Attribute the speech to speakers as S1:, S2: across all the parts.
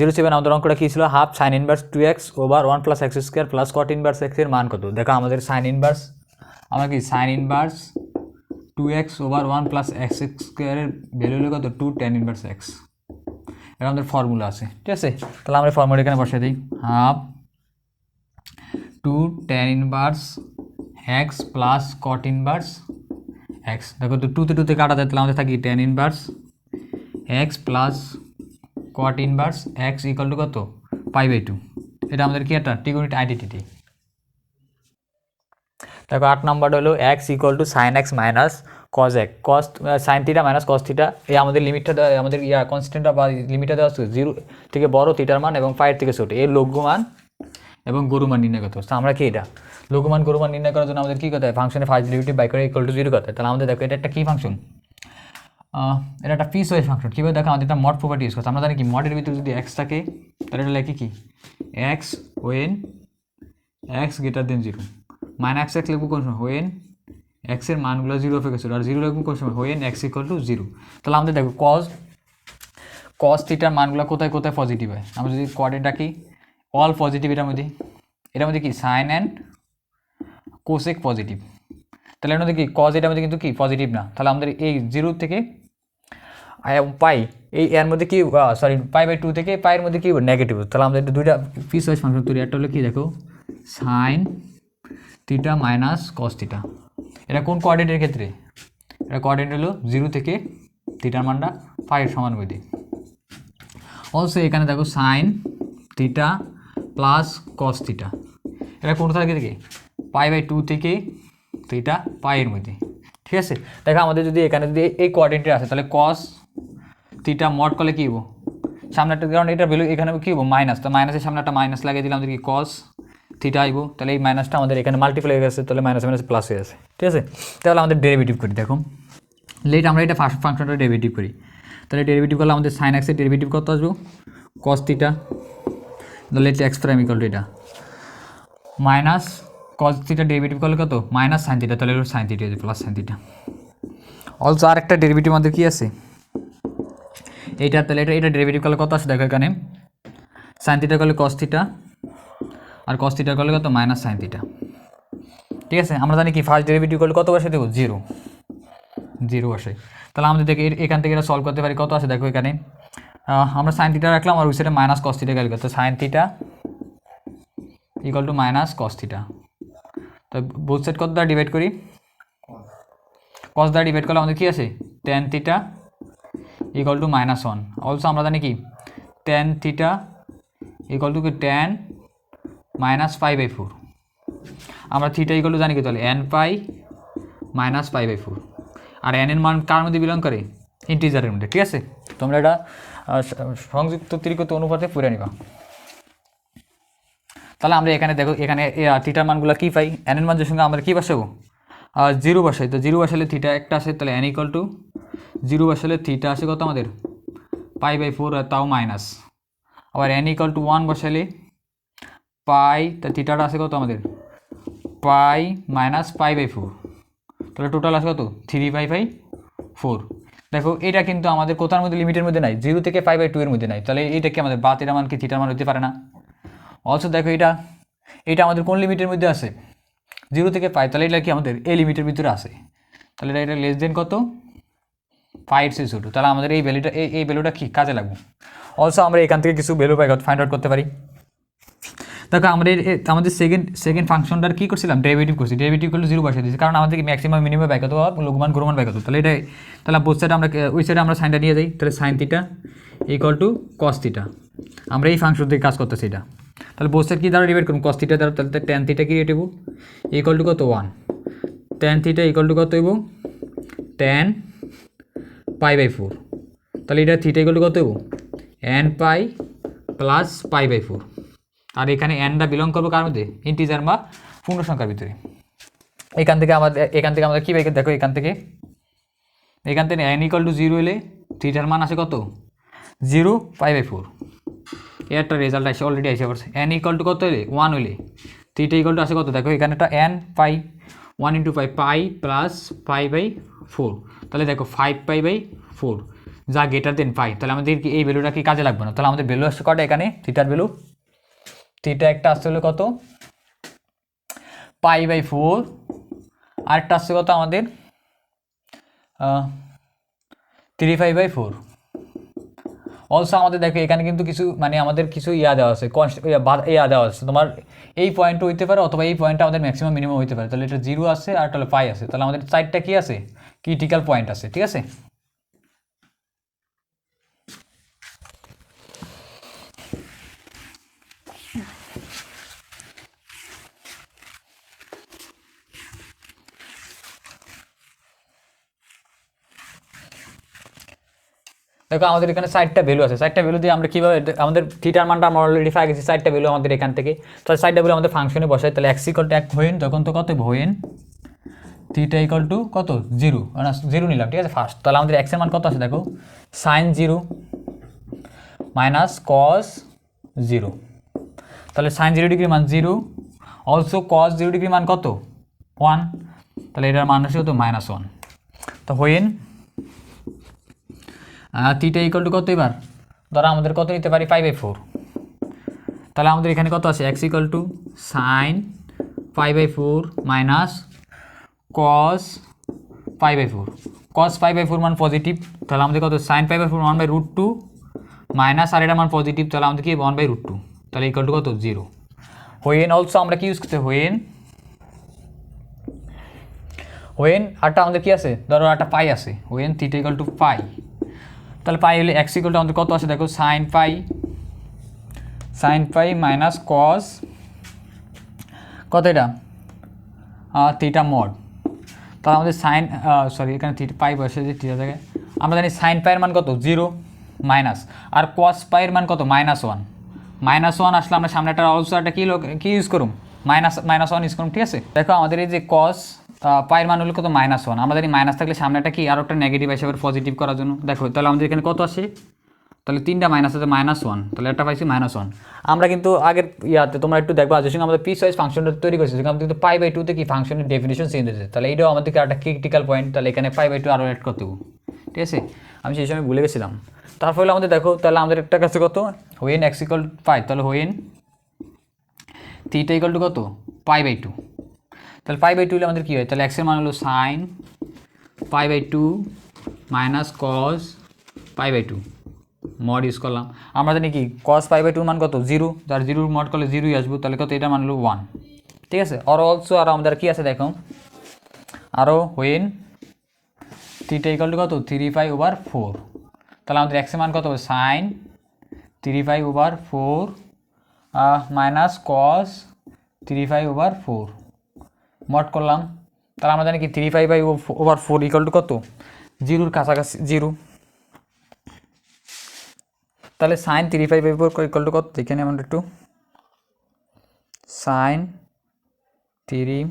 S1: 07 আমাদের অঙ্কটা কী ছিল, half sign inverse 2x over 1 plus x square plus cot inverse x এর মান কত। দেখো আমাদের সাইন ইনভার্স, আমরা কি sign inverse 2x over 1 plus x স্কোয়ারের ভ্যালু হলো কত 2 tan ইনভার্স এক্স। এটা আমাদের ফর্মুলা আছে, ঠিক আছে। তাহলে আমরা ফর্মুলা এখানে বসিয়ে দিই, half 2 tan inverse x plus cot inverse x. দেখো তো 2 তে কাটা যায়, তাহলে আমাদের থাকি tan inverse x plus cot inverse x equal to কত π/2। এটা আমাদের কি একটা ট্রিগোনোমেট্রিক আইডেন্টিটি। দেখো 8 নাম্বার হলো x equal to sine x minus cos এক, cos sine theta minus cos theta. এই আমাদের লিমিটটা আমাদের কনস্ট্যান্টটা বা লিমিটটা দেওয়া আছে 0 থেকে বড় থিটার মান এবং পায়ের থেকে ছোট এর লঘুমান এবং গরুমান নির্ণয় করতে হবে। আমরা কি এটা লঘুমান গরুমান নির্ণয় করার জন্য আমাদের কী করতে হয়, ফাংশনের ফার্স্ট ডেরিভেটিভ বাই করে ইকুয়াল টু 0 করতে হয়। তাহলে আমাদের দেখো এটা একটা কী ফাংশন, এটা একটা পিস ওয়াইজ ফাংশন। কীভাবে দেখো আমাদের একটা মড প্রপার্টি ইউজ করছে। আমরা জানি কি মডের ভিতরে যদি এক্স থাকে তাহলে এটা লেখি কি x when x greater than 0, minus x লিখবো কোন সময় ওয়েন এক্সের মানগুলো 0 অপেক্ষা ছিল, আর 0 লিখবো কোন সময় ওয়েন এক্স ইকুয়াল টু 0। তাহলে আমাদের দেখো কস থিটার মানগুলো কোথায় কোথায় পজিটিভ হয়। আমরা যদি কোয়ার্ডিনেট রাখি অল পজিটিভ, এটার মধ্যে কি সাইন অ্যান্ড কোসেক পজিটিভ। তাহলে এর মধ্যে কি কজ, এটার মধ্যে কিন্তু কি পজিটিভ না। তাহলে আমাদের এই 0 থেকে পাই, এই এর মধ্যে কি π/2 থেকে পাইয়ের মধ্যে কি নেগেটিভ। তাহলে আমাদের দুইটা পিস ওয়াইজ ফাংশন তৈরি। একটা হলো কি দেখো sign theta minus cos theta. এটা কোন কোঅর্ডিনেটের ক্ষেত্রে, এটা কোঅর্ডিনেট হলো 0 থেকে থিটার মানটা পাইয়ের সমানুপাতিক। অলসো এখানে দেখো sign theta plus cos theta, এটা কোন থেকে π/2 থেকে থিটা পাইয়ের মধ্যে, ঠিক আছে। দেখো আমাদের যদি এখানে যদি এই কোঅর্ডিনেটে আসে তাহলে কস থিটা মড করলে কী হবো সামনে একটা, কারণ এটা ভ্যালু এখানে কী হবো মাইনাস, তো মাইনাসের সামনে একটা মাইনাস লাগিয়ে দিলে আমাদের কি কস থিটা আইব। তাহলে এই মাইনাসটা আমাদের এখানে মাল্টিপ্লাই হয়ে গেছে, তাহলে মাইনাস মাইনাস প্লাস হয়ে গেছে, ঠিক আছে। তাহলে আমাদের ডেরিভেটিভ করি, দেখো লেট আমরা এটা ফার্স্ট ফাংশনটা ডেরিভেটিভ করি। তাহলে ডেরিভেটিভ করলে আমাদের সাইন এক্সের ডেরিভেটিভ কত আসবো cos theta, let x prime equal to এটা মাইনাস কস থিটা ডেরিভেটিভ করলে কত মাইনাস সাইন থিটা, তাহলে sine theta plus sine theta. Also আর একটা ডেরিভেটিভ আমাদের কি আছে এইটা, তাহলে এটা ডেরিভেটিভ করলে কত আসে দেখো এখানে সাইন থিটা করলে কস থিটা আর কস থিটা করলে কত মাইনাস সাইন থিটা, ঠিক আছে। আমরা জানি কি ফার্স্ট ডেরিভেটিভ করলে কত বসে দেবো 0 বসে। তাহলে আমাদের দেখে এখান থেকে এটা সলভ করতে পারি, কত আছে দেখো এখানে আমরা সাইন থিটা রাখলাম আর ওই সাইডে মাইনাস কস থিটা ক্যালকুলেট, তো sign theta equal two minus cos theta. তো বোথ সাইড কত দ্বারা ডিভাইড করি, কস দ্বারা ডিভাইড করলে আমাদের কী আছে tan theta equal to -1। Also আমরা জানি কি tan থিটা ইকুয়াল টু কি tan মাইনাস π/4। আমরা থিটা ইকুয়াল টু জানি কি তাহলে n পাই মাইনাস π/4, আর n এর মান কার মধ্যে বিলং করে ইন্টিজারের মধ্যে, ঠিক আছে। তোমরা এটা সংযুক্ত ত্রিকোণ অনুপাতে পুরে নিবা। তাহলে আমরা এখানে দেখো এখানে থিটার মানগুলো কী পাই, n এর মান যে সঙ্গে আমরা কী বসাবো 0 বসাই, তো 0 বসালে থিটা একটা আসে, তাহলে n ইকুয়াল টু 0 বসালে থিটা আসে কত আমাদের π/4 আর তাও মাইনাস, আবার n ইকুয়াল টু 1 বসালে পাই, তা থিটাটা আসে কত আমাদের পাই মাইনাস π/4, তাহলে টোটাল আসে কত 3π/4। দেখো এটা কিন্তু আমাদের কোথার মধ্যে লিমিটের মধ্যে নাই, 0 থেকে π/2 এর মধ্যে নাই, তাহলে এটা কি আমাদের বা থিটার মান কি থিটার মান হতে পারে না। অলসো দেখো এটা আমাদের কোন লিমিটের মধ্যে আছে 0 থেকে পাই, তাহলে এটা কি আমাদের এই লিমিটের ভিতরে আছে, তাহলে এটা লেস দেন কত পাইয়ের চেয়ে ছোটো, তাহলে আমাদের এই ভ্যালুটা কি কাজে লাগবে। অলসো আমরা এখান থেকে কিছু ভ্যালু ফাইন্ড আউট করতে পারি। দেখো আমাদের সেকেন্ড ফাংশনটার কী করছিলাম ডেরিভেটিভ করছি, ডেরিভেটিভ করলে 0 বসিয়ে দিয়েছি, কারণ আমাদের ম্যাক্সিমাম মিনিমাম ব্যাক হতো লঘুমান গরুমান ব্যাক হতো। তাহলে বোথ সাইডে আমরা ওই সাইডে আমরা সাইনটা নিয়ে যাই, তাহলে sine theta equal to cos theta, আমরা এই ফাংশন থেকে কাজ করতেছি এটা। তাহলে বোথ সাইড কী দ্বারা ডিভাইড করুন কস থিটা দ্বারা, তাহলে tan থিটা কি রেট হইব ইকুয়াল টু কত 1, tan থিটা ইকুয়াল টু কত হইব tan π/4, তাহলে এটা থিটা ইকুয়াল টু কত হইব n পাই প্লাস π/4, আর এখানে nটা বিলং করবো কার মধ্যে ইন্টিজার বা পূর্ণ সংখ্যার ভিতরে। এখান থেকে আমাদের কী পাই দেখো এখান থেকে n ইকুয়াল টু 0 হলে থিটার মান আসে কত 0 π/4, এর একটা রেজাল্ট আসে অলরেডি আসে পড়ছে। n ইকুয়াল টু কত হলে 1 হলে থিটা ইকুয়াল টু আসে কত দেখো এখানে একটা n পাই 1 × পাই প্লাস π/4, তাহলে দেখো 5π/4 যা গ্রেটার দেন পাই, তাহলে আমাদের কি এই ভ্যালুটা কি কাজে লাগবে না, তাহলে আমাদের ভ্যালু আসছে কটা এখানে থিটার ভ্যালু, থিটা একটা আসছে হলো কত π/4, আরেকটা আসছে কত আমাদের 3π/4। অলসো আমাদের দেখো এখানে কিন্তু কিছু মানে আমাদের কিছু দেওয়া আছে দেওয়া আছে তোমার এই পয়েন্টও হইতে পারে অথবা এই পয়েন্টটা আমাদের ম্যাক্সিমাম মিনিমাম হইতে পারে, তাহলে এটা 0 আছে আর তাহলে পাই আছে, তাহলে আমাদের চারটা কি আছে ক্রিটিক্যাল পয়েন্ট আছে, ঠিক আছে। দেখো আমাদের এখানে 4টা ভ্যালু আছে, 4টা ভ্যালু দিয়ে আমরা কীভাবে আমাদের থিটার মানটা আমরা অলরেডি পাই গেছি, 4টা ভ্যালু আমাদের এখান থেকে, তাহলে 4টা ভ্যালু আমাদের ফাংশনে বসাই, তাহলে x = 1 ভয়েন, তখন তো কত ভয়েন থিটা = কত 0, মানে 0 নিলাম, ঠিক আছে ফার্স্ট। তাহলে আমাদের x এর মান কত আছে দেখো sin 0 মাইনাস cos 0, তাহলে sin 0 ডিগ্রি মান 0, অলসো cos 0 ডিগ্রি মান কত 1, তাহলে এটার মান হচ্ছে কত -1। তো হোয়েন থিটা = কত এবার ধরো আমাদের কত নিতে পারি π/4, তাহলে আমাদের এখানে কত আছে x = sin π/4 minus cos π/4, cos π/4 মান পজিটিভ, তাহলে আমাদের কত sin π/4 1/√2 মাইনাস আর এটার মান পজিটিভ, তাহলে আমাদের কি 1/√2, তাহলে = কত 0। হোয়েন অলসো আমরা কি ইউজ করতে হোয়েন আরটা আমাদের কি আছে ধরো একটা পাই আছে, হোয়েন থিটা = পাই, তাহলে পাই হলে x = আমাদের কত আছে দেখো sin পাই মাইনাস cos কত এটা থিটা মড, তাহলে আমাদের সাইন এখানে থিটা পাই বসে যে থিটা থাকে, আমরা জানি সাইন পাইয়ের মান কত 0 মাইনাস আর cos পাইয়ের মান কত -1, -1 আসলে আমরা সামনে একটা অলসো একটা কি ইউজ করুম -1 ইউজ করুম, ঠিক আছে। দেখো আমাদের এই যে cos পাইয়ের মান হলো কত -1, আমরা জানি মাইনাস থাকলে সামনে একটা কি আরও একটা নেগেটিভ হিসেবে পজিটিভ করার জন্য, দেখো তাহলে আমাদের এখানে কত আসে তাহলে 3টা মাইনাস আছে -1, তাহলে একটা পাইছি -1। আমরা কিন্তু আগের তোমরা একটু দেখবা যে সঙ্গে আমাদের পিস ওয়াইজ ফাংশনটা তৈরি করেছি, সেখানে কিন্তু π/2 তে কি ফাংশনের ডেফিনিশন চেঞ্জ হয়েছে, তাহলে এইটাও আমাদের একটা ক্রিটিক্যাল পয়েন্ট, তাহলে এখানে π/2 আরও অ্যাড করতে হবে, ঠিক আছে, আমি সেই সময় ভুলে গেছিলাম। তারপরে আমাদের দেখো তাহলে আমাদের একটা কাছে কত হোয়েন x = পাই, তাহলে হোয়েন থিটা = কত π/2, তাহলে π/2 হলে আমাদের কী হয় তাহলে x এর মান হলো sin π/2 minus cos π/2 mod use করলাম, আমরা জানি কি cos π/2 মান কত 0, যার 0 মড করলে 0ই আসবো, তাহলে কত এটা মান হলো 1, ঠিক আছে। আর অলসো আর আমাদের কি আছে দেখো আরও হোয়েন থিটা = কত 3π/4, তাহলে আমাদের x এর মান কত হবে sin 3π/4 মাইনাস cos 3π/4 মড করলাম, তাহলে আমরা জানি কি 3π/4 = কত 0-র কাছাকাছি 0, তাহলে sin 3π/4 কত এখানে আমরা একটু sin 3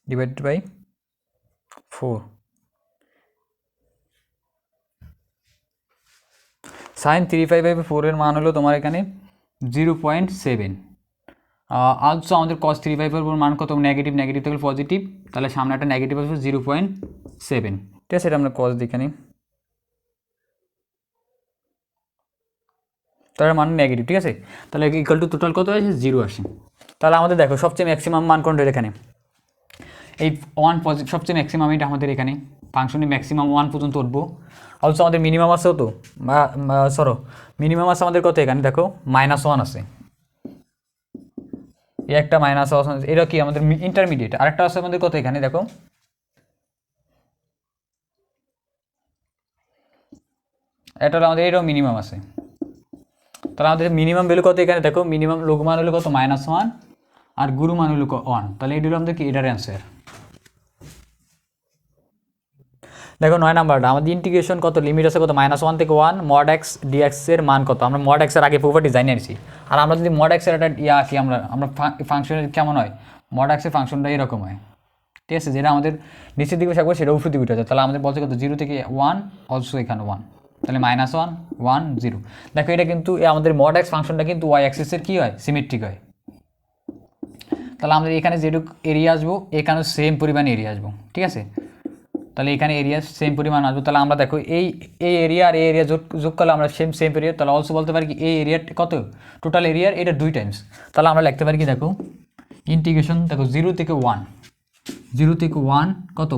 S1: / 4, sin 3π/4 এর মান হলো তোমার এখানে 0.7, অলসো আমাদের cos 3π/4 মান কত নেগেটিভ থেকে পজিটিভ, তাহলে সামনে একটা নেগেটিভ আসবে 0.7, ঠিক আছে, এটা আমরা cos দেখে নিই, তার মান নেগেটিভ, ঠিক আছে, তাহলে = টোটাল কত আসে 0 আসে। তাহলে আমাদের দেখো সবচেয়ে ম্যাক্সিমাম মান কোনটা এখানে এই 1 সবচেয়ে ম্যাক্সিমাম এটা আমাদের এখানে ফাংশনে ম্যাক্সিমাম 1 পর্যন্ত উঠবো, অলসো আমাদের মিনিমাম আছে তো মিনিমাম আছে আমাদের কত এখানে দেখো -1 আছে, এই একটা -1 এটা কি আমাদের ইন্টারমিডিয়েট, আরেকটা আছে আমাদের কত এখানে দেখো এটা আমাদের এটাও মিনিমাম আছে, তাহলে আমাদের মিনিমাম ভ্যালু কত এখানে দেখো মিনিমাম লঘু মান হলো কত -1 আর গুরু মান হলো 1, তাহলে এটা হলো আমাদের কি এটার অ্যান্সার। দেখো 9 নাম্বারটা আমাদের ইন্টিগ্রেশন কত লিমিট আছে কত -1 থেকে 1 mod x dx এর মান কত, আমরা mod x এর আগে প্রপার্টি জানিয়ে নিয়েছি, আর আমরা যদি mod x এর একটা কি আমরা ফাংশনের কেমন হয় mod x এর ফাংশনটা এরকম হয়, ঠিক আছে, যেটা আমাদের নিচের দিকে থাকবে সেটা উপর দিকে উঠে যায়, তাহলে আমাদের বলছে কত 0 থেকে 1 অলসো এখানে 1, তাহলে -1 1 0, দেখো এটা কিন্তু আমাদের mod x ফাংশনটা কিন্তু y অ্যাক্সিসের কি হয় সিমেট্রিক হয়, তাহলে আমাদের এখানে যেটুকু এরিয়া আসবো এখানেও সেম পরিমাণ এরিয়া আসবো, ঠিক আছে। তাহলে এখানে এরিয়া সেম পরিমাণ আসবো। তাহলে আমরা দেখো এই এরিয়া আর এই এরিয়া যোগ করলে আমরা সেম এরিয়া, তাহলে অলসো বলতে পারি কি এই এরিয়ার কত, টোটাল এরিয়ার এটা 2 টাইমস। তাহলে আমরা লিখতে পারি কি দেখো ইন্টিগ্রেশন, দেখো 0 থেকে 1 কত,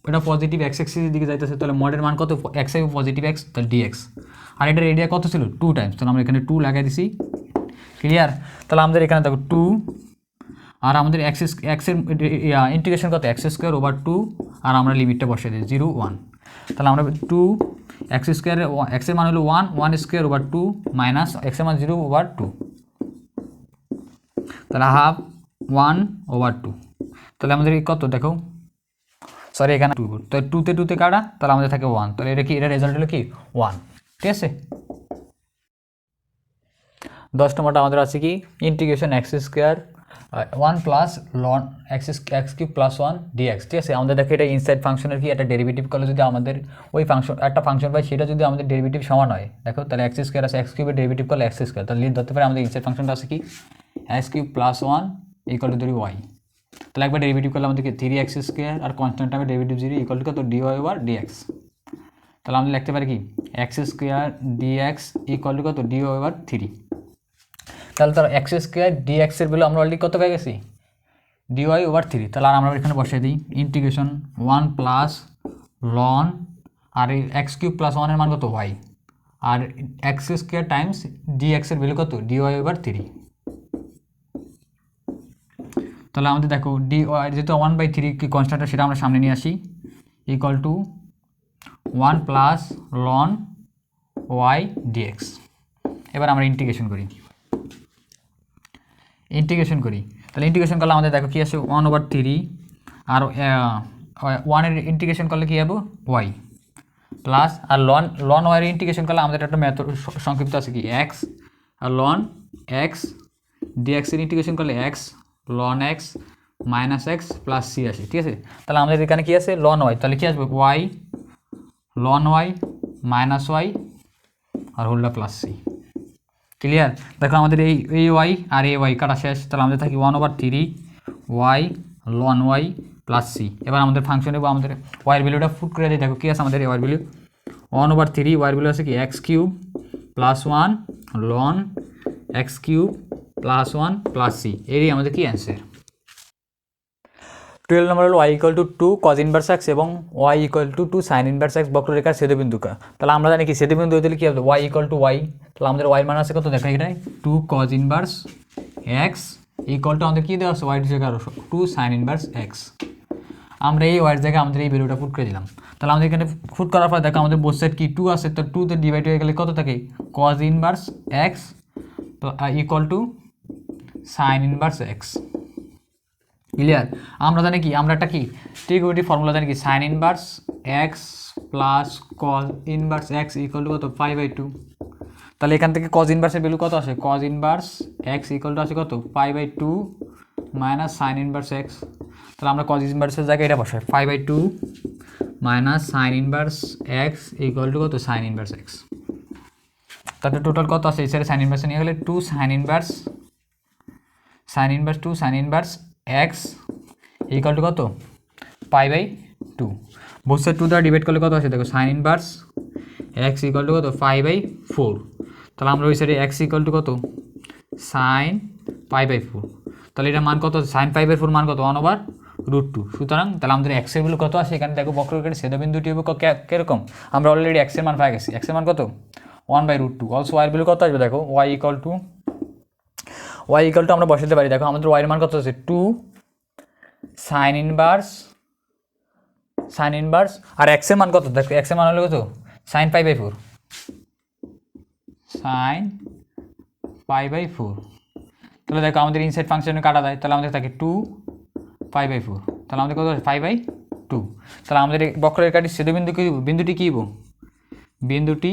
S1: এটা পজিটিভ এক্স এক্সিসের দিকে যাইতেছে, তাহলে মডের মান কত, এক্স এ পজিটিভ এক্স, তাহলে ডিএক্স। আর এটার এরিয়া কত ছিল 2 টাইমস, তাহলে আমরা এখানে 2 লাগাই দিছি, ক্লিয়ার। তাহলে আমাদের এখানে দেখো 2 আর আমাদের এক্সের ইন্টিগ্রেশন কত এক্স স্কোয়ার ওভার 2, আর আমরা লিমিটটা বসিয়ে দিই 0 1। তাহলে আমরা 2 এক্স স্কোয়ারের এক্সের মান হলো 1 স্কোয়ার ওভার 2 মাইনাস এক্সের মান 0 ওভার 2, তাহলে হাফ 1 ওভার 2। তাহলে আমাদের কত দেখো, সরি এখানে 2, তো 2 তে কাটা, তাহলে আমাদের থাকে 1, তাহলে এটা কি, এটা রেজাল্ট হলো কি 1, ঠিক আছে। 10 নম্বরটা আমাদের আছে কি integration x square 1 plus ln x cube plus 1 dx, ঠিক আছে। আমাদের দেখো এটা ইনসাইড ফাংশনের কি একটা ডেরিভেটিভ করলে যদি আমাদের ওই ফাংশন একটা ফাংশন পাই, সেটা যদি আমাদের ডেরিভেটিভ সমান হয়, দেখো তাহলে এক্স স্কোয়ার আছে, এক্স কিউবের ডেরিভেটিভ করলে এক্স স্কোয়ার, তাহলে ধরতে পারে আমাদের ইনসাইড ফাংশনটা আছে কি x cube plus 1 equal to ধরি ওয়াই। তাহলে একবার ডেরিভেটিভ করলে আমাদেরকে 3x স্কোয়ার আর কনস্ট্যান্ট টাইমে ডেরিভেটিভ 0 ইকুয়াল টু কত ডিওয়াই ওভার ডিএক্স। তাহলে আমরা লিখতে পারি কি x square dx equal to কত ডিওয়াই ওভার 3। তাহলে তার এক্স স্কোয়ার ডিএক্সের ভ্যালু আমরা অলরেডি কত পেয়ে গেছি ডিওয়াই ওভার 3। তাহলে আর আমরা এখানে বসিয়ে দিই ইন্টিগ্রেশন 1 প্লাস লন আর এই এক্স কিউব প্লাস 1 এর মান কত ওয়াই, আর এক্স স্কোয়ার টাইমস ডিএক্সের ভ্যালু কত ডিওয়াই ওভার 3। তাহলে আমাদের দেখো ডি যেহেতু 1/3 কি কনস্ট্যান্ট সেটা আমরা সামনে নিয়ে আসি, equal to 1 plus ln y dx. এবার আমরা ইন্টিগ্রেশন করি তাহলে ইন্টিগ্রেশন করলে আমাদের দেখো কী আসে 1/3, আর 1 এর ইন্টিগ্রেশন করলে কী হবে ওয়াই প্লাস, আর লন ওয়াই এর ইন্টিগ্রেশন করলে আমাদের একটা মেথড সংক্ষিপ্ত আছে কি এক্স, আর লন এক্স ডিএক্স এর ইন্টিগ্রেশন করলে x ln x minus x plus c আসে, ঠিক আছে। তাহলে আমাদের এখানে কী আছে লন ওয়াই, তাহলে কী আসবে y ln y minus y আর হোলটা প্লাস সি, ক্লিয়ার। দেখো আমাদের এই ওয়াই আর এই ওয়াই কাটা শেষ, তাহলে আমাদের থাকি 1/3 y ln y plus c. এবার আমাদের ফাংশনে আমাদের ওয়াইয়ের ভ্যালুটা ফুট করে দিই, দেখো কী আছে আমাদের ওয়াইয়ের ভ্যালু 1/3, ওয়াইয়ের ভ্যালু আছে কি x cube plus 1 ln x cube plus 1 plus c, এরই আমাদের কি অ্যান্সার। 12 নম্বর হলো y equal to 2 cos inverse x এবং y equal to 2 sine inverse x বক্ররেখার ছেদবিন্দুকা। তাহলে আমরা জানি কি ছেদবিন্দু দিলে কী হবে ওয়াই ইকুয়াল টু ওয়াই, তাহলে আমাদের ওয়াই মান আছে কত দেখো এখানে 2 cos inverse x equal to আমাদের কী দেওয়া আছে ওয়াইয়ের জায়গায় 2 সাইন ইনভার্স এক্স। আমরা এই ওয়াইয়ের জায়গায় আমাদের এই ভ্যালুটা ফুট করে দিলাম। তাহলে আমাদের এখানে ফুট করার পর দেখো আমাদের বোথ সাইড কি 2 আছে, তো 2তে ডিভাইড হয়ে গেলে কত থাকে cause inverse x equal to sign inverse x, clear. আমরা জানি কি আমরা একটা কি ট্রিগোনোমেট্রি ফর্মুলা জানি কি sign inverse x plus cos inverse x equal to কত 5/2। তাহলে এখান থেকে কজ ইনভার্সের ভ্যালু কত আসে cause inverse x equal to আসে কত 5/2 মাইনাস সাইন ইনভার্স এক্স। তাহলে আমরা কজ ইনভার্সের জায়গায় এটা বসাই 5/2 minus sine inverse x equal to কত সাইন ইনভার্স এক্স। তাহলে টোটাল কত আছে এই সাইডে সাইন ইনভার্স নিয়ে গেলে 2 sine inverse 2 sine inverse x equal to কত 5/2। বোথ সাইড 2 দ্বারা ডিভাইড করলে কত আসে দেখো sign inverse x equal to কত 5/4। তাহলে আমরা ওই সাইডে এক্স ইকুয়াল টু কত সাইন 5/4, তাহলে এটার মান কত সাইন 5/4 মান কত 1/√2। সুতরাং তাহলে আমাদের এক্সের ভ্যালু কত আসে এখানে দেখো বক্ররেখার ছেদবিন্দুটি হবে কীরকম, আমরা অলরেডি এক্সের মান পাই গেছি, এক্সের মান কত 1/√2। অলসো ওয়াইয়ের ভ্যালু কত আসবে দেখো ওয়াই ইকুয়াল টু আমরা বসাতে পারি, দেখো আমাদের ওয়াইয়ের মান কত আছে 2 সাইন ইনভার্স আর এক্সের মান কত দেখো এক্সের মান হলো কত সাইন 5/4 তাহলে দেখো আমাদের ইনসাইড ফাংশনে কাটা যায়, তাহলে আমাদের থাকে 2 5/4, তাহলে আমাদের কত 5/2। তাহলে আমাদের বক্ররেখাটির বিন্দুটি কী বিন্দুটি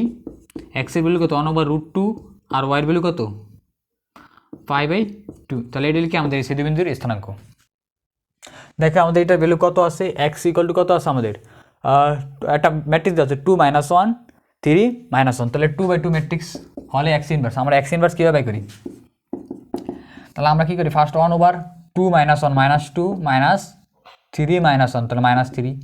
S1: এক্সের ভ্যালু কত 1/√2 আর ওয়াইয়ের ভ্যালু কত 5/2। তাহলে এটা কি আমাদের ছেদবিন্দুর স্থানাঙ্ক। দেখো আমাদের এটার ভ্যালু কত আছে এক্স ইকুয়াল টু কত আছে আমাদের একটা ম্যাট্রিক্স দেওয়া আছে 2 - 1 3 - 1, তাহলে 2/2 ম্যাট্রিক্স হলে এক্স ইনভার্স। আমরা এক্স ইনভার্স কীভাবে করি, তাহলে আমরা কী করি ফার্স্ট 1/2 2 -1 -2 -3 -1 তাহলে -3।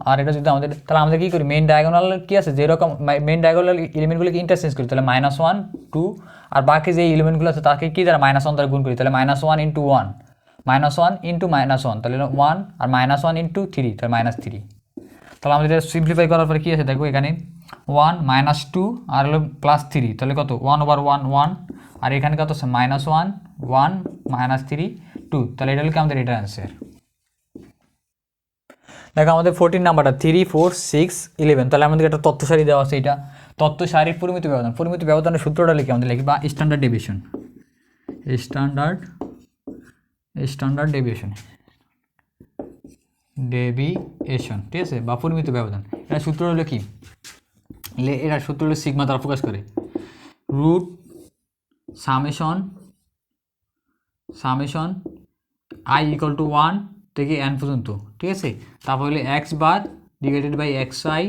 S1: আর এটা যদি আমাদের, তাহলে আমাদের কী করি, মেইন ডায়াগোনাল কী আছে, যেরকম মেইন ডায়াগোনাল এলিমেন্টগুলোকে ইন্টারচেঞ্জ করি, তাহলে -1 2, আর বাকি যে এলিমেন্টগুলো আছে তাকে কী দ্বারা -1 দ্বারা গুণ করি, তাহলে -1 × 1 -1 × -1 তাহলে 1, আর -1 × 3 তাহলে -3। তাহলে আমাদের এটা সিম্পলিফাই করার পরে কী আছে দেখো, এখানে 1 -2 আর হলো +3 তাহলে কত 1/1 1, আর এখানে কত আছে -1 1 -3 2, তাহলে এটা হলো কি আমাদের এটার অ্যান্সার। দেখো আমাদের 14 নাম্বারটা 3 4 6 11, তাহলে আমাদের একটা তথ্য সারি দেওয়া আছে, এটা তথ্য সারির পরিমিত ব্যবধান। পরিমিত ব্যবধানের সূত্রটা লিখে আমাদের লিখি, বা স্ট্যান্ডার্ড ডেভিয়েশন, ডেভিয়েশন, ঠিক আছে, বা পরিমিত ব্যবধান। এটা সূত্র হলো কি, এটার সূত্র হলো সিগমা দ্বারা প্রকাশ করে, রুট সামেশন i = 1 থেকে n পর্যন্ত, ঠিক আছে। তারপর হলো x bar divided by xi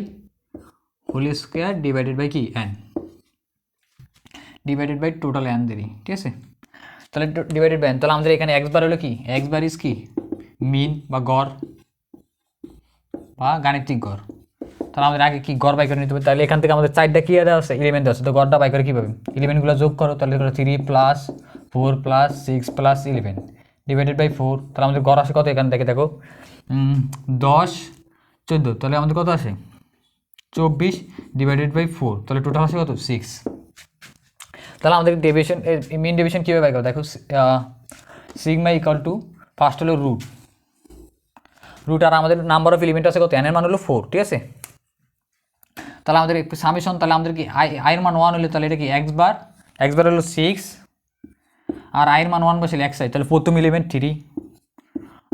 S1: whole square divided by কি n, divided by total n দেরি, ঠিক আছে। তাহলে ডিভাইডেড বাই n, তাহলে আমাদের এখানে x বার হলো কি, x বার ইজ কি মিন বা গড় বা গাণিতিক গড়। তাহলে আমাদের আগে কি গড় বাই করে নিতে হবে। তাহলে এখান থেকে আমাদের 4টা কি দেওয়া আছে, এলিমেন্ট দেওয়া আছে, তো গড়টা বাই করে কীভাবে, এলিমেন্টগুলো যোগ করো, তাহলে 3 + 4 + 6 + 11 ডিভাইডেড বাই 4, তাহলে আমাদের গড় আসে কত, এখান থেকে দেখো 10 14, তাহলে আমাদের কত আসে 24 ডিভাইডেড বাই 4, তাহলে টোটাল আসে কত 6। তাহলে আমাদের ডেভিয়েশন, মিন ডেভিয়েশন কীভাবে বাই করো, দেখো সিগমা = ফার্স্ট হলো রুট, আর আমাদের নাম্বার অফ এলিমেন্ট আছে কত, n এর মান হলো 4, ঠিক আছে। তাহলে আমাদের সামেশন, তাহলে আমাদের কি i এর মান 1 হলে তাহলে এটা কি x বার হলো 6, আর i এর মান 1 বসলে xi, তাহলে প্রথম এলিমেন্ট 3,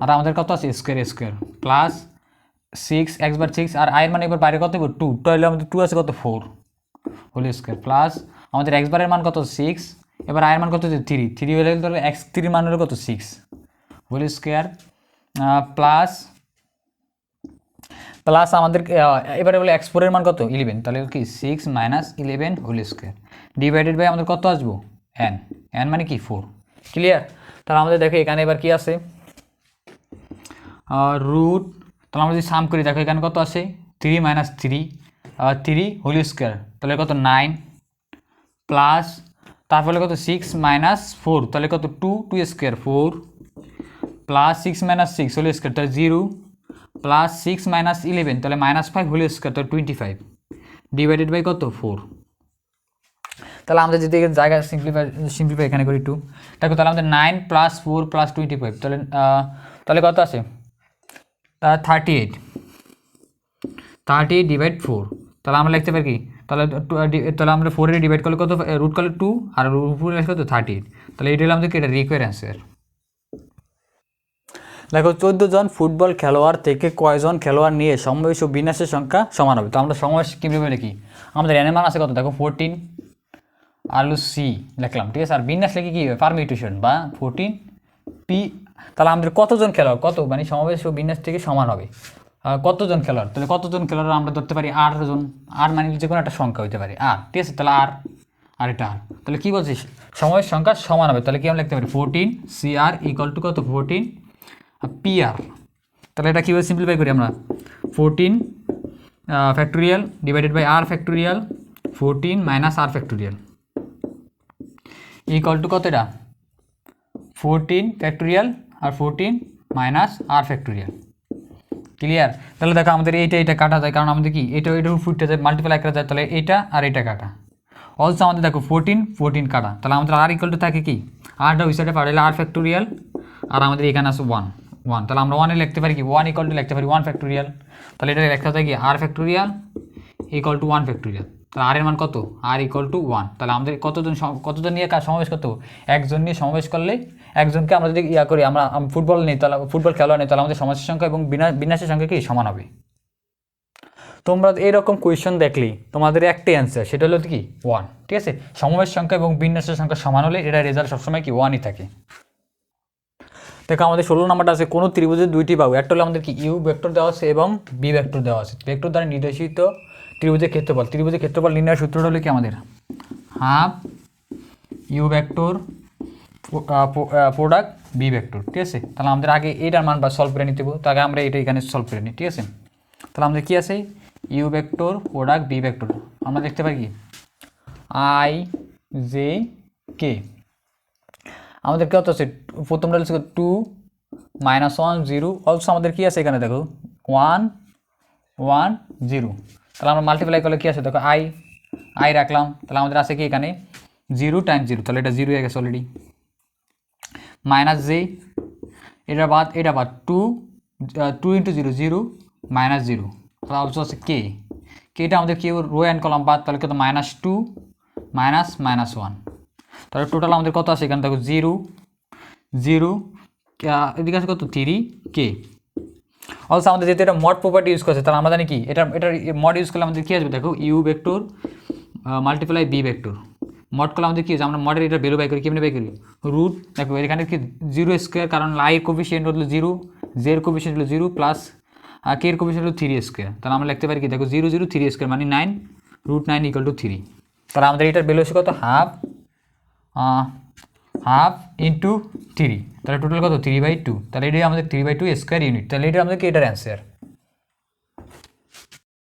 S1: আর আমাদের কত আছে স্কোয়ার প্লাস 6 x বার 6, আর i এর মান এবার বাইরে কত হবে 2, তাহলে আমাদের 2 আছে কত 4 হোল স্কোয়ার, প্লাস আমাদের x বারের মান কত 6, এবার i এর মান কত 3 হলে তাহলে x3 এর মান হলো কত 6 হোল স্কোয়ার, প্লাস আমাদের এবারে বলে x4 এর মান কত 11, তাহলে কি 6 - 11 হোল স্কোয়ার ডিভাইডেড বাই আমাদের কত আসবো n মানে কি 4, ক্লিয়ার। তাহলে আমাদের দেখো এখানে এবার কি আছে রুট, তাহলে আমরা যদি সাম করি দেখো এখানে কত আসে 3 - 3 হোল স্কোয়ার, তাহলে কত 9, প্লাস তারপরে কত 6 - 4, তাহলে কত 2 স্কোয়ার 4, প্লাস 6 - 6 হোল স্কোয়ার, তাহলে 0, প্লাস 6 - 11 তাহলে -5 হোল স্কোয়ার, তাহলে 25 ডিভাইডেড বাই কত 4। তাহলে আমাদের যদি জায়গা সিম্পলিফাই এখানে করি 2, দেখো তাহলে আমাদের 9 + 4 + 25, তাহলে কত আসে 38 ডিভাইড 4, তাহলে আমরা লিখতে পারি কি, তাহলে আমরা 4 এর ডিভাইড করলে কত, রুট করলে 2 আর উপরে আসে কত 38, তাহলে এটা হলো আমাদের কি, এটা রিকোয়ার অ্যান্সার। দেখো 14 জন ফুটবল খেলোয়াড় থেকে কয়জন খেলোয়াড় নিয়ে সমাবেশ ও বিন্যাসের সংখ্যা সমান হবে। তো আমরা সমাবেশ কীভাবে লিখি, আমাদের এন এর মান আছে কত দেখো 14, আর সি লিখলাম, ঠিক আছে, আর বিন্যাস লিখি কী পারমিউটেশন বা 14 পি, তাহলে আমাদের কতজন খেলোয়াড় কত মানে সমাবেশ ও বিন্যাস থেকে সমান হবে, কতজন খেলোয়াড়, তাহলে কতজন খেলোয়াড় আমরা ধরতে পারি 8 জন, আর মানে যে কোনো একটা সংখ্যা হতে পারে আর, ঠিক আছে, তাহলে আর এটা আর, তাহলে কী বলছিস সমাবেশ সংখ্যা সমান হবে, তাহলে কি আমরা লিখতে পারি 14 CR = কত 14 PR, তাহলে এটা কীভাবে সিম্পলিফাই করি আমরা 14 factorial divided by R factorial 14 - R factorial = কত, এটা 14 ফ্যাক্টোরিয়াল আর 14 - R ফ্যাক্টোরিয়াল, ক্লিয়ার। তাহলে দেখো আমাদের এইটা কাটা যায়, কারণ আমাদের কি এটা ফুটতে যায় মাল্টিপ্লাই করা যায়, তাহলে এটা আর এটা কাটা, অলসো আমাদের দেখো 14 কাটা, তাহলে আমাদের R = থাকে কি আরটা ওই সাইডে পাঠালে R ফ্যাক্টোরিয়াল, আর আমাদের এখানে আছে 1, তাহলে আমরা 1 এ লিখতে পারি কি 1 = লিখতে পারি 1 ফ্যাক্টোরিয়াল, তাহলে এটা লেখা যায় কি R ফ্যাক্টোরিয়াল = 1 ফ্যাক্টোরিয়াল, তাহলে R এর মান কত R = 1, তাহলে আমাদের কতজন নিয়ে সমাবেশ করতে হবে, একজন নিয়ে সমাবেশ করলে একজনকে আমরা যদি করি, আমরা ফুটবল নিই, তাহলে ফুটবল খেলোয়াড় নিই, তাহলে আমাদের সমাবেশের সংখ্যা এবং বিন্যাসের সংখ্যা কি সমান হবে। তোমরা এইরকম কোয়েশ্চেন দেখলেই তোমাদের একটাই অ্যান্সার, সেটা হলো কি 1, ঠিক আছে, সমাবেশ সংখ্যা এবং বিন্যাসের সংখ্যা সমান হলে এটা রেজাল্ট সবসময় কি 1ই থাকে। দেখো আমাদের 16 নাম্বারটা আছে, কোনো ত্রিভুজের দুইটি বাহু, একটা হলো আমাদের কি ইউ ভেক্টর দেওয়া আছে এবং বি ভেক্টর দেওয়া আছে, ভেক্টর দ্বারা নির্দেশিত ত্রিভুজের ক্ষেত্রফল নির্ণয়ের সূত্রটা হলো কি আমাদের half u vector product b vector, ঠিক আছে। তাহলে আমাদের আগে এইটার মান বা সলভ করে নিতে হবে, তো আগে আমরা এটা এখানে সলভ করে নিই, ঠিক আছে। তাহলে আমাদের কী আছে, u vector product b vector, আমরা দেখতে পাই কি আই জে কে, আমাদের কত আছে প্রথমটা হচ্ছে 2 -1 0, অলসো আমাদের কী আছে এখানে দেখো 1 1 0, তাহলে আমরা মাল্টিপ্লাই করলে কী আছে দেখো আই রাখলাম, তাহলে আমাদের আছে কি এখানে 0 টাইমস 0, তাহলে এটা 0 হয়ে গেছে অলরেডি, মাইনাস জে, এটা বাদ 2 × 0 0 -0, তাহলে অলসো আছে কেটা আমাদের কি রো অ্যান্ড কলাম বাদ, তাহলে কত -2 -1, তাহলে টোটাল আমাদের কত আছে এখানে দেখো 0 0, এদিকে আছে কত 3 কে। অলসো আমাদের যেহেতু এটা মড প্রপার্টি ইউজ করছে, তাহলে আমরা জানি কি এটার মড ইউজ করলে আমাদের কী আসবে দেখো u vector multiply b vector, mod করলে আমাদের কী হচ্ছে আমরা মডের এটা ভ্যালু বাই করি, কেমনি বাই করি রুট, দেখো এখানে কি 0² কারণ আই এর কোফিশিয়েন্ট হলো 0, জে এর কোফিশিয়েন্ট হলো 0 প্লাস কে এর কোফিশিয়েন্ট হলো 3², তাহলে আমরা লিখতে পারি কি দেখো 0 0 3² মানে 9, √9 = 3, তাহলে আমাদের এটার ভ্যালু হচ্ছে কত হাফ ইন্টু 3, তাহলে টোটাল কত 3/2, তাহলে এটাই আমাদের 3/2² ইউনিট, তাহলে এটা আমাদের কি এটার অ্যান্সার।